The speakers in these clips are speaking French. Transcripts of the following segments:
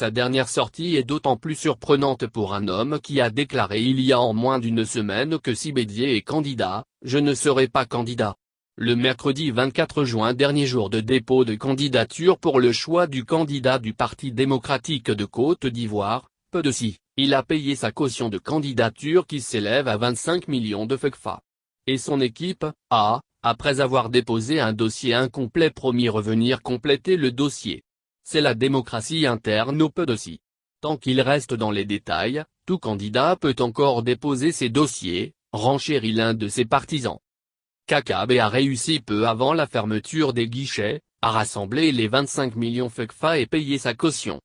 Sa dernière sortie est d'autant plus surprenante pour un homme qui a déclaré il y a en moins d'une semaine que si Bédier est candidat, je ne serai pas candidat. Le mercredi 24 juin, dernier jour de dépôt de candidature pour le choix du candidat du Parti démocratique de Côte d'Ivoire, PDC, il a payé sa caution de candidature qui s'élève à 25 millions de CFA. Et son équipe après avoir déposé un dossier incomplet, promis revenir compléter le dossier. C'est la démocratie interne au PDC. Tant qu'il reste dans les détails, tout candidat peut encore déposer ses dossiers, renchérit l'un de ses partisans. Kakabe a réussi peu avant la fermeture des guichets, à rassembler les 25 millions CFA et payer sa caution.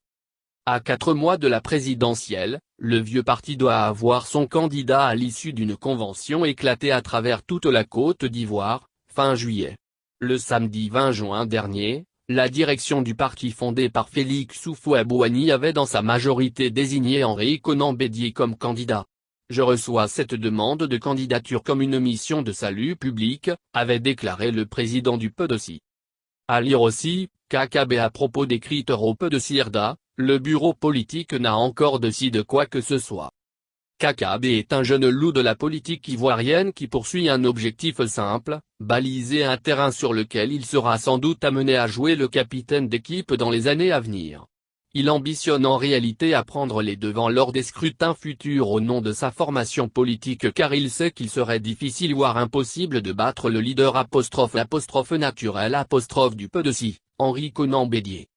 À 4 mois de la présidentielle, le vieux parti doit avoir son candidat à l'issue d'une convention éclatée à travers toute la Côte d'Ivoire, fin juillet. Le samedi 20 juin dernier, la direction du parti fondé par Félix Houphouët-Boigny avait dans sa majorité désigné Henri Konan Bédier comme candidat. Je reçois cette demande de candidature comme une mission de salut public, avait déclaré le président du PDC. À lire aussi, Kakabe à propos des critères au PDC RDA, le bureau politique n'a encore décidé quoi que ce soit. Kakabe est un jeune loup de la politique ivoirienne qui poursuit un objectif simple, baliser un terrain sur lequel il sera sans doute amené à jouer le capitaine d'équipe dans les années à venir. Il ambitionne en réalité à prendre les devants lors des scrutins futurs au nom de sa formation politique, car il sait qu'il serait difficile voire impossible de battre le leader naturel du PDC, Henri Konan Bédier.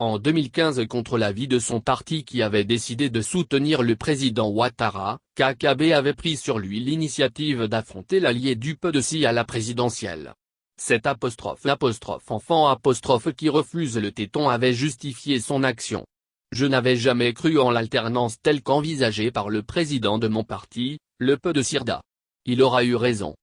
En 2015, contre l'avis de son parti qui avait décidé de soutenir le président Ouattara, Kakabe avait pris sur lui l'initiative d'affronter l'allié du PDC à la présidentielle. Cet enfant qui refuse le téton avait justifié son action. Je n'avais jamais cru en l'alternance telle qu'envisagée par le président de mon parti, le PDC RDA. Il aura eu raison.